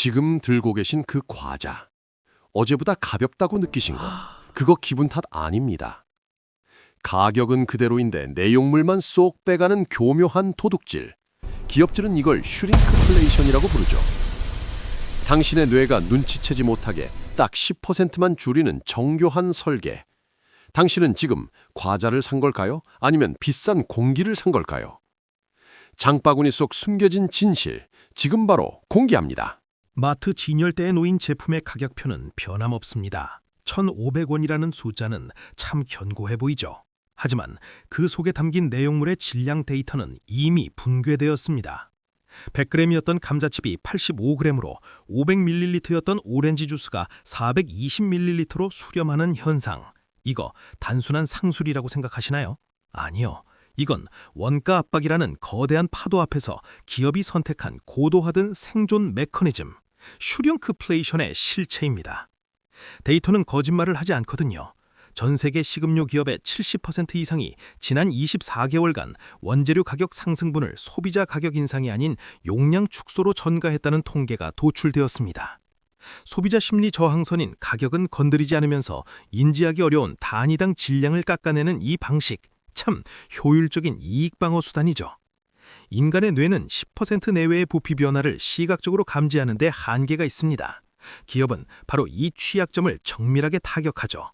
지금 들고 계신 그 과자, 어제보다 가볍다고 느끼신 거, 그거 기분 탓 아닙니다. 가격은 그대로인데 내용물만 쏙 빼가는 교묘한 도둑질. 기업들은 이걸 슈링크플레이션이라고 부르죠. 당신의 뇌가 눈치채지 못하게 딱 10%만 줄이는 정교한 설계. 당신은 지금 과자를 산 걸까요? 아니면 비싼 공기를 산 걸까요? 장바구니 속 숨겨진 진실, 지금 바로 공개합니다. 마트 진열대에 놓인 제품의 가격표는 변함없습니다. 1,500원이라는 숫자는 참 견고해 보이죠. 하지만 그 속에 담긴 내용물의 질량 데이터는 이미 붕괴되었습니다. 100g이었던 감자칩이 85g으로 500ml였던 오렌지 주스가 420ml로 수렴하는 현상. 이거 단순한 상술이라고 생각하시나요? 아니요. 이건 원가 압박이라는 거대한 파도 앞에서 기업이 선택한 고도화된 생존 메커니즘, 슈링크플레이션의 실체입니다. 데이터는 거짓말을 하지 않거든요. 전 세계 식음료 기업의 70% 이상이 지난 24개월간 원재료 가격 상승분을 소비자 가격 인상이 아닌 용량 축소로 전가했다는 통계가 도출되었습니다. 소비자 심리 저항선인 가격은 건드리지 않으면서 인지하기 어려운 단위당 질량을 깎아내는 이 방식, 참 효율적인 이익 방어 수단이죠. 인간의 뇌는 10% 내외의 부피 변화를 시각적으로 감지하는 데 한계가 있습니다. 기업은 바로 이 취약점을 정밀하게 타격하죠.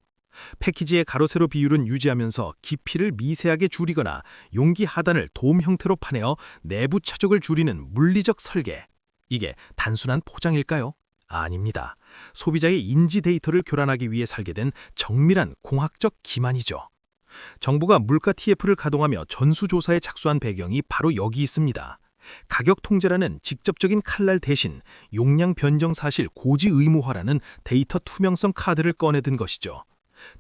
패키지의 가로 세로 비율은 유지하면서 깊이를 미세하게 줄이거나 용기 하단을 돔 형태로 파내어 내부 차적을 줄이는 물리적 설계. 이게 단순한 포장일까요? 아닙니다. 소비자의 인지 데이터를 교란하기 위해 설계된 정밀한 공학적 기만이죠. 정부가 물가 TF를 가동하며 전수조사에 착수한 배경이 바로 여기 있습니다. 가격 통제라는 직접적인 칼날 대신 용량 변정 사실 고지 의무화라는 데이터 투명성 카드를 꺼내든 것이죠.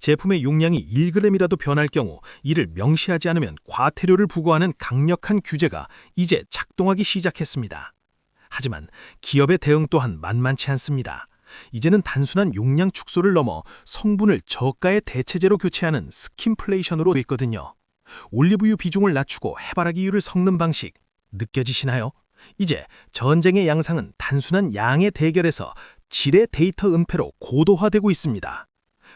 제품의 용량이 1g이라도 변할 경우 이를 명시하지 않으면 과태료를 부과하는 강력한 규제가 이제 작동하기 시작했습니다. 하지만 기업의 대응 또한 만만치 않습니다. 이제는 단순한 용량 축소를 넘어 성분을 저가의 대체제로 교체하는 스킨플레이션으로 있거든요. 올리브유 비중을 낮추고 해바라기유를 섞는 방식, 느껴지시나요? 이제 전쟁의 양상은 단순한 양의 대결에서 질의 데이터 은폐로 고도화되고 있습니다.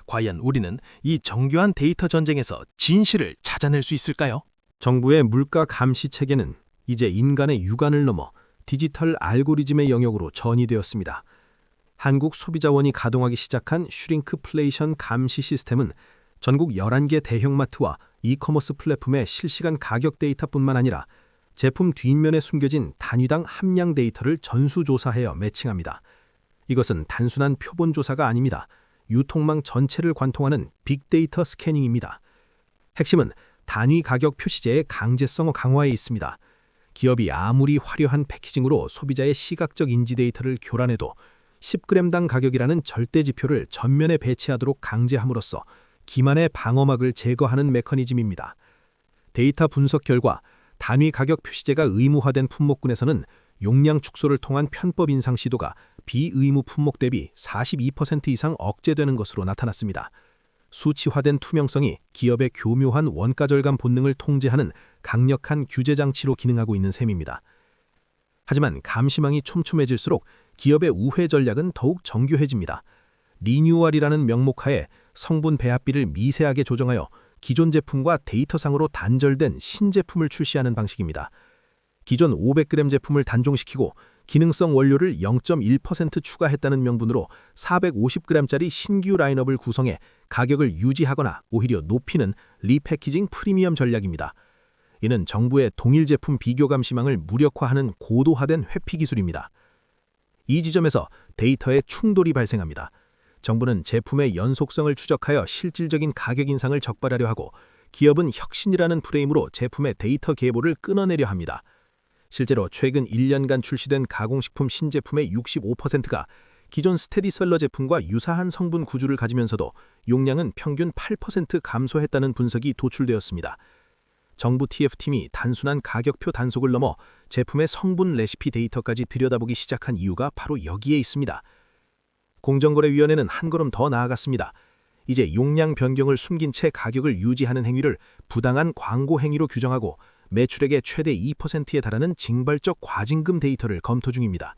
과연 우리는 이 정교한 데이터 전쟁에서 진실을 찾아낼 수 있을까요? 정부의 물가 감시 체계는 이제 인간의 육안을 넘어 디지털 알고리즘의 영역으로 전이되었습니다. 한국소비자원이 가동하기 시작한 슈링크플레이션 감시 시스템은 전국 11개 대형마트와 이커머스 플랫폼의 실시간 가격 데이터뿐만 아니라 제품 뒷면에 숨겨진 단위당 함량 데이터를 전수조사하여 매칭합니다. 이것은 단순한 표본 조사가 아닙니다. 유통망 전체를 관통하는 빅데이터 스캐닝입니다. 핵심은 단위 가격 표시제의 강제성 강화에 있습니다. 기업이 아무리 화려한 패키징으로 소비자의 시각적 인지 데이터를 교란해도 10g당 가격이라는 절대 지표를 전면에 배치하도록 강제함으로써 기만의 방어막을 제거하는 메커니즘입니다. 데이터 분석 결과 단위 가격 표시제가 의무화된 품목군에서는 용량 축소를 통한 편법 인상 시도가 비의무 품목 대비 42% 이상 억제되는 것으로 나타났습니다. 수치화된 투명성이 기업의 교묘한 원가 절감 본능을 통제하는 강력한 규제 장치로 기능하고 있는 셈입니다. 하지만 감시망이 촘촘해질수록 기업의 우회 전략은 더욱 정교해집니다. 리뉴얼이라는 명목하에 성분 배합비를 미세하게 조정하여 기존 제품과 데이터상으로 단절된 신제품을 출시하는 방식입니다. 기존 500g 제품을 단종시키고 기능성 원료를 0.1% 추가했다는 명분으로 450g짜리 신규 라인업을 구성해 가격을 유지하거나 오히려 높이는 리패키징 프리미엄 전략입니다. 이는 정부의 동일 제품 비교 감시망을 무력화하는 고도화된 회피 기술입니다. 이 지점에서 데이터의 충돌이 발생합니다. 정부는 제품의 연속성을 추적하여 실질적인 가격 인상을 적발하려 하고 기업은 혁신이라는 프레임으로 제품의 데이터 계보를 끊어내려 합니다. 실제로 최근 1년간 출시된 가공식품 신제품의 65%가 기존 스테디셀러 제품과 유사한 성분 구조를 가지면서도 용량은 평균 8% 감소했다는 분석이 도출되었습니다. 정부 TF팀이 단순한 가격표 단속을 넘어 제품의 성분 레시피 데이터까지 들여다보기 시작한 이유가 바로 여기에 있습니다. 공정거래위원회는 한 걸음 더 나아갔습니다. 이제 용량 변경을 숨긴 채 가격을 유지하는 행위를 부당한 광고 행위로 규정하고 매출액의 최대 2%에 달하는 징벌적 과징금 데이터를 검토 중입니다.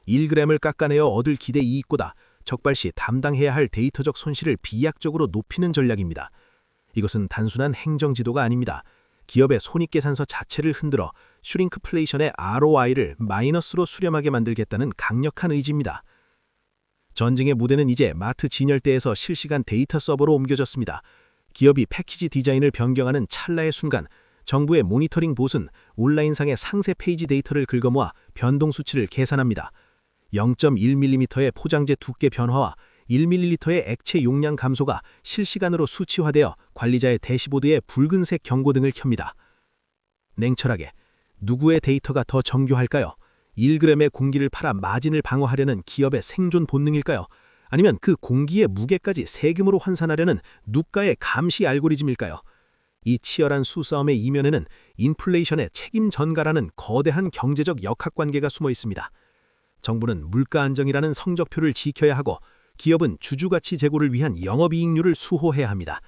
1g을 깎아내어 얻을 기대 이익보다 적발시 담당해야 할 데이터적 손실을 비약적으로 높이는 전략입니다. 이것은 단순한 행정지도가 아닙니다. 기업의 손익계산서 자체를 흔들어 슈링크플레이션의 ROI를 마이너스로 수렴하게 만들겠다는 강력한 의지입니다. 전쟁의 무대는 이제 마트 진열대에서 실시간 데이터 서버로 옮겨졌습니다. 기업이 패키지 디자인을 변경하는 찰나의 순간 정부의 모니터링 봇은 온라인상의 상세 페이지 데이터를 긁어모아 변동 수치를 계산합니다. 0.1mm의 포장재 두께 변화와 1ml의 액체 용량 감소가 실시간으로 수치화되어 관리자의 대시보드에 붉은색 경고등을 켭니다. 냉철하게 누구의 데이터가 더 정교할까요? 1g의 공기를 팔아 마진을 방어하려는 기업의 생존 본능일까요? 아니면 그 공기의 무게까지 세금으로 환산하려는 누가의 감시 알고리즘일까요? 이 치열한 수싸움의 이면에는 인플레이션의 책임 전가라는 거대한 경제적 역학관계가 숨어 있습니다. 정부는 물가 안정이라는 성적표를 지켜야 하고 기업은 주주가치 제고를 위한 영업이익률을 수호해야 합니다.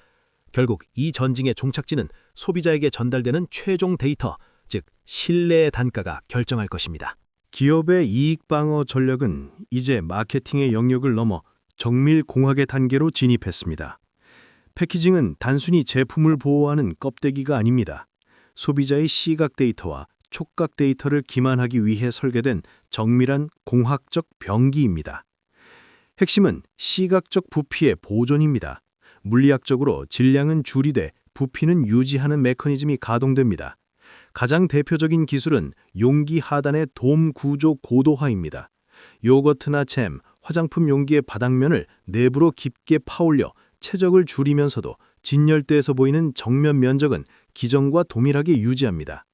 결국 이 전쟁의 종착지는 소비자에게 전달되는 최종 데이터, 즉 신뢰의 단가가 결정할 것입니다. 기업의 이익 방어 전략은 이제 마케팅의 영역을 넘어 정밀 공학의 단계로 진입했습니다. 패키징은 단순히 제품을 보호하는 껍데기가 아닙니다. 소비자의 시각 데이터와 촉각 데이터를 기만하기 위해 설계된 정밀한 공학적 병기입니다. 핵심은 시각적 부피의 보존입니다. 물리학적으로 질량은 줄이되 부피는 유지하는 메커니즘이 가동됩니다. 가장 대표적인 기술은 용기 하단의 돔 구조 고도화입니다. 요거트나 잼, 화장품 용기의 바닥면을 내부로 깊게 파올려 최적을 줄이면서도 진열대에서 보이는 정면 면적은 기존과 동일하게 유지합니다.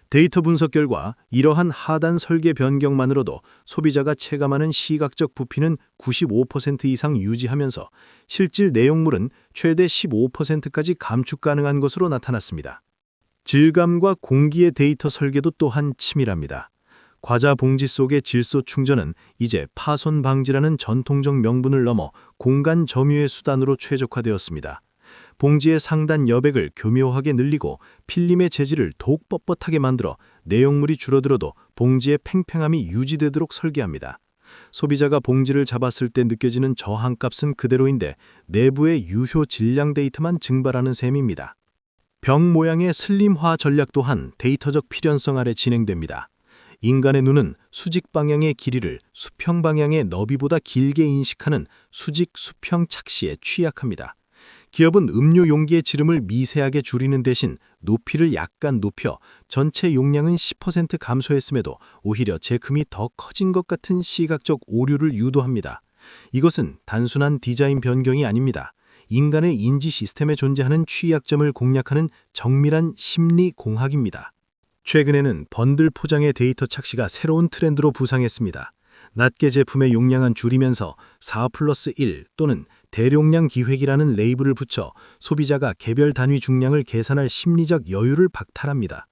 데이터 분석 결과 이러한 하단 설계 변경만으로도 소비자가 체감하는 시각적 부피는 95% 이상 유지하면서 실질 내용물은 최대 15%까지 감축 가능한 것으로 나타났습니다. 질감과 공기의 데이터 설계도 또한 치밀합니다. 과자 봉지 속의 질소 충전은 이제 파손 방지라는 전통적 명분을 넘어 공간 점유의 수단으로 최적화되었습니다. 봉지의 상단 여백을 교묘하게 늘리고 필름의 재질을 더욱 뻣뻣하게 만들어 내용물이 줄어들어도 봉지의 팽팽함이 유지되도록 설계합니다. 소비자가 봉지를 잡았을 때 느껴지는 저항값은 그대로인데 내부의 유효 질량 데이터만 증발하는 셈입니다. 병 모양의 슬림화 전략 또한 데이터적 필연성 아래 진행됩니다. 인간의 눈은 수직 방향의 길이를 수평 방향의 너비보다 길게 인식하는 수직 수평 착시에 취약합니다. 기업은 음료 용기의 지름을 미세하게 줄이는 대신 높이를 약간 높여 전체 용량은 10% 감소했음에도 오히려 제품이 더 커진 것 같은 시각적 오류를 유도합니다. 이것은 단순한 디자인 변경이 아닙니다. 인간의 인지 시스템에 존재하는 취약점을 공략하는 정밀한 심리 공학입니다. 최근에는 번들 포장의 데이터 착시가 새로운 트렌드로 부상했습니다. 낱개 제품의 용량은 줄이면서 4+1 또는 대용량 기획이라는 레이블을 붙여 소비자가 개별 단위 중량을 계산할 심리적 여유를 박탈합니다.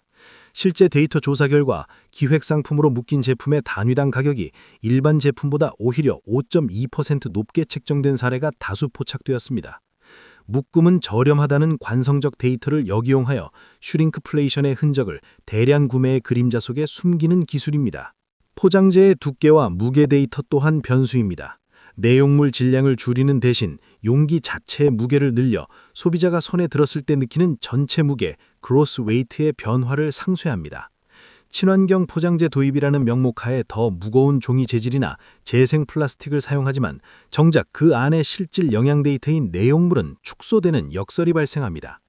실제 데이터 조사 결과 기획 상품으로 묶인 제품의 단위당 가격이 일반 제품보다 오히려 5.2% 높게 책정된 사례가 다수 포착되었습니다. 묶음은 저렴하다는 관성적 데이터를 역이용하여 슈링크플레이션의 흔적을 대량 구매의 그림자 속에 숨기는 기술입니다. 포장재의 두께와 무게 데이터 또한 변수입니다. 내용물 질량을 줄이는 대신 용기 자체의 무게를 늘려 소비자가 손에 들었을 때 느끼는 전체 무게, 그로스 웨이트의 변화를 상쇄합니다. 친환경 포장재 도입이라는 명목하에 더 무거운 종이 재질이나 재생 플라스틱을 사용하지만 정작 그 안의 실질 영양 데이터인 내용물은 축소되는 역설이 발생합니다.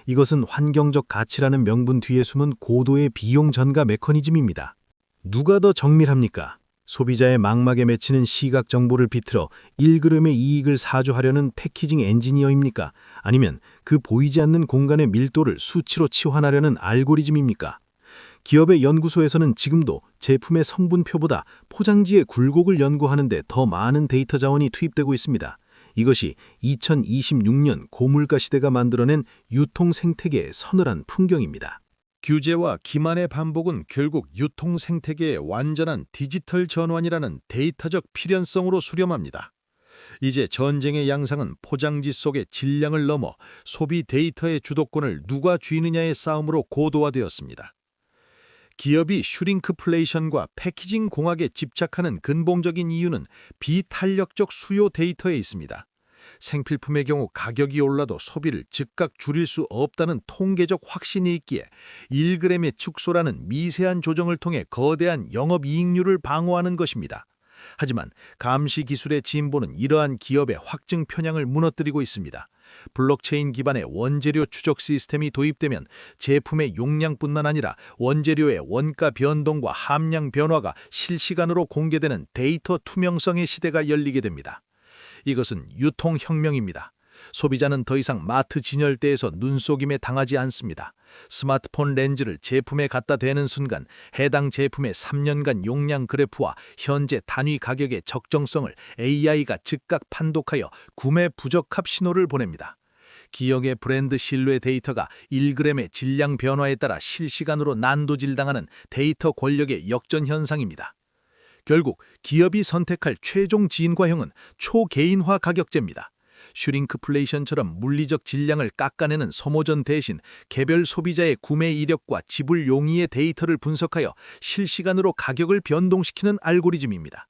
이것은 환경적 가치라는 명분 뒤에 숨은 고도의 비용 전가 메커니즘입니다. 누가 더 정밀합니까? 소비자의 망막에 맺히는 시각 정보를 비틀어 1g의 이익을 사주하려는 패키징 엔지니어입니까? 아니면 그 보이지 않는 공간의 밀도를 수치로 치환하려는 알고리즘입니까? 기업의 연구소에서는 지금도 제품의 성분표보다 포장지의 굴곡을 연구하는 데 더 많은 데이터 자원이 투입되고 있습니다. 이것이 2026년 고물가 시대가 만들어낸 유통 생태계의 서늘한 풍경입니다. 규제와 기만의 반복은 결국 유통 생태계의 완전한 디지털 전환이라는 데이터적 필연성으로 수렴합니다. 이제 전쟁의 양상은 포장지 속의 질량을 넘어 소비 데이터의 주도권을 누가 쥐느냐의 싸움으로 고도화되었습니다. 기업이 슈링크플레이션과 패키징 공학에 집착하는 근본적인 이유는 비탄력적 수요 데이터에 있습니다. 생필품의 경우 가격이 올라도 소비를 즉각 줄일 수 없다는 통계적 확신이 있기에 1g의 축소라는 미세한 조정을 통해 거대한 영업이익률을 방어하는 것입니다. 하지만 감시 기술의 진보는 이러한 기업의 확증 편향을 무너뜨리고 있습니다. 블록체인 기반의 원재료 추적 시스템이 도입되면 제품의 용량뿐만 아니라 원재료의 원가 변동과 함량 변화가 실시간으로 공개되는 데이터 투명성의 시대가 열리게 됩니다. 이것은 유통혁명입니다. 소비자는 더 이상 마트 진열대에서 눈속임에 당하지 않습니다. 스마트폰 렌즈를 제품에 갖다 대는 순간 해당 제품의 3년간 용량 그래프와 현재 단위 가격의 적정성을 AI가 즉각 판독하여 구매 부적합 신호를 보냅니다. 기업의 브랜드 신뢰 데이터가 1g의 질량 변화에 따라 실시간으로 난도질당하는 데이터 권력의 역전 현상입니다. 결국 기업이 선택할 최종 진과형은 초개인화 가격제입니다. 슈링크플레이션처럼 물리적 질량을 깎아내는 소모전 대신 개별 소비자의 구매 이력과 지불 용의의 데이터를 분석하여 실시간으로 가격을 변동시키는 알고리즘입니다.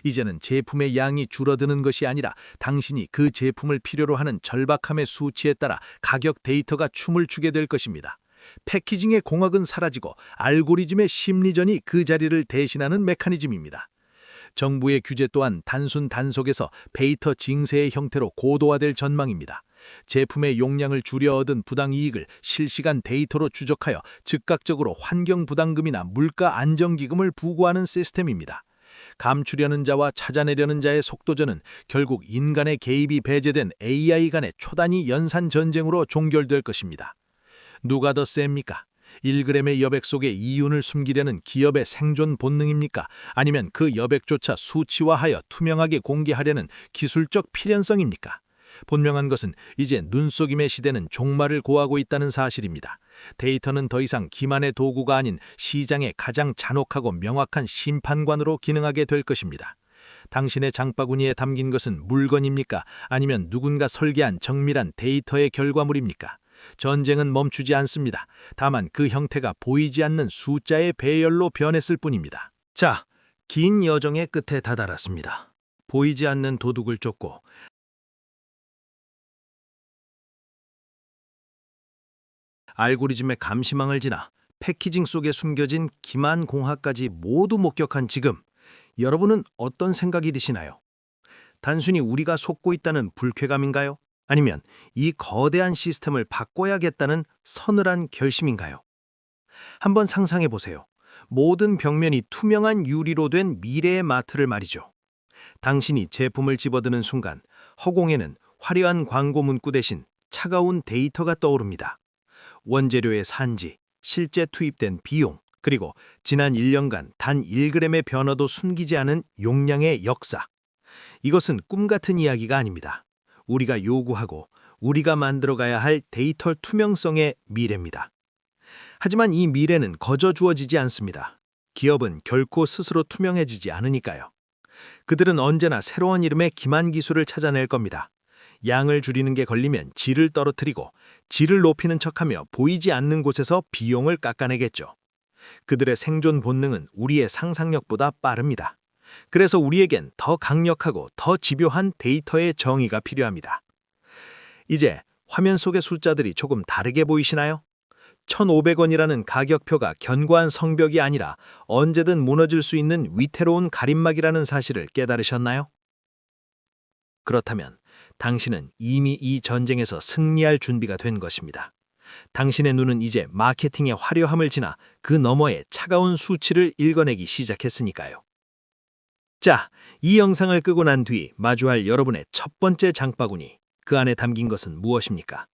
이제는 제품의 양이 줄어드는 것이 아니라 당신이 그 제품을 필요로 하는 절박함의 수치에 따라 가격 데이터가 춤을 추게 될 것입니다. 패키징의 공학은 사라지고 알고리즘의 심리전이 그 자리를 대신하는 메커니즘입니다. 정부의 규제 또한 단순 단속에서 페이터 징세의 형태로 고도화될 전망입니다. 제품의 용량을 줄여 얻은 부당이익을 실시간 데이터로 추적하여 즉각적으로 환경부담금이나 물가안정기금을 부과하는 시스템입니다. 감추려는 자와 찾아내려는 자의 속도전은 결국 인간의 개입이 배제된 AI 간의 초단위 연산 전쟁으로 종결될 것입니다. 누가 더 셉니까? 1g의 여백 속에 이윤을 숨기려는 기업의 생존 본능입니까? 아니면 그 여백조차 수치화하여 투명하게 공개하려는 기술적 필연성입니까? 분명한 것은 이제 눈속임의 시대는 종말을 고하고 있다는 사실입니다. 데이터는 더 이상 기만의 도구가 아닌 시장의 가장 잔혹하고 명확한 심판관으로 기능하게 될 것입니다. 당신의 장바구니에 담긴 것은 물건입니까? 아니면 누군가 설계한 정밀한 데이터의 결과물입니까? 전쟁은 멈추지 않습니다. 다만 그 형태가 보이지 않는 숫자의 배열로 변했을 뿐입니다. 자, 긴 여정의 끝에 다다랐습니다. 보이지 않는 도둑을 쫓고 알고리즘의 감시망을 지나 패키징 속에 숨겨진 기만 공학까지 모두 목격한 지금, 여러분은 어떤 생각이 드시나요? 단순히 우리가 속고 있다는 불쾌감인가요? 아니면 이 거대한 시스템을 바꿔야겠다는 서늘한 결심인가요? 한번 상상해 보세요. 모든 벽면이 투명한 유리로 된 미래의 마트를 말이죠. 당신이 제품을 집어드는 순간 허공에는 화려한 광고 문구 대신 차가운 데이터가 떠오릅니다. 원재료의 산지, 실제 투입된 비용, 그리고 지난 1년간 단 1g의 변화도 숨기지 않은 용량의 역사. 이것은 꿈 같은 이야기가 아닙니다. 우리가 요구하고 우리가 만들어가야 할 데이터 투명성의 미래입니다. 하지만 이 미래는 거저 주어지지 않습니다. 기업은 결코 스스로 투명해지지 않으니까요. 그들은 언제나 새로운 이름의 기만 기술을 찾아낼 겁니다. 양을 줄이는 게 걸리면 질을 떨어뜨리고 질을 높이는 척하며 보이지 않는 곳에서 비용을 깎아내겠죠. 그들의 생존 본능은 우리의 상상력보다 빠릅니다. 그래서 우리에겐 더 강력하고 더 집요한 데이터의 정의가 필요합니다. 이제 화면 속의 숫자들이 조금 다르게 보이시나요? 1,500원이라는 가격표가 견고한 성벽이 아니라 언제든 무너질 수 있는 위태로운 가림막이라는 사실을 깨달으셨나요? 그렇다면 당신은 이미 이 전쟁에서 승리할 준비가 된 것입니다. 당신의 눈은 이제 마케팅의 화려함을 지나 그 너머의 차가운 수치를 읽어내기 시작했으니까요. 자, 이 영상을 끄고 난 뒤 마주할 여러분의 첫 번째 장바구니, 그 안에 담긴 것은 무엇입니까?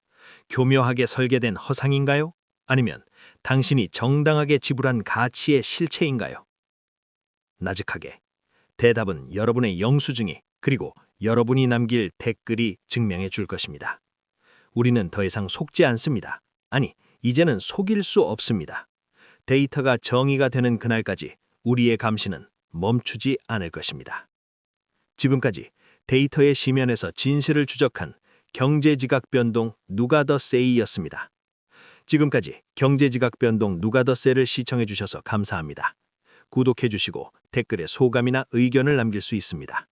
교묘하게 설계된 허상인가요? 아니면 당신이 정당하게 지불한 가치의 실체인가요? 나직하게, 대답은 여러분의 영수증이 그리고 여러분이 남길 댓글이 증명해 줄 것입니다. 우리는 더 이상 속지 않습니다. 아니, 이제는 속일 수 없습니다. 데이터가 정의가 되는 그날까지 우리의 감시는 멈추지 않을 것입니다. 지금까지 데이터의 심연에서 진실을 추적한 경제지각 변동 누가 더 세이였습니다. 지금까지 경제지각 변동 누가 더 세를 시청해 주셔서 감사합니다. 구독해 주시고 댓글에 소감이나 의견을 남길 수 있습니다.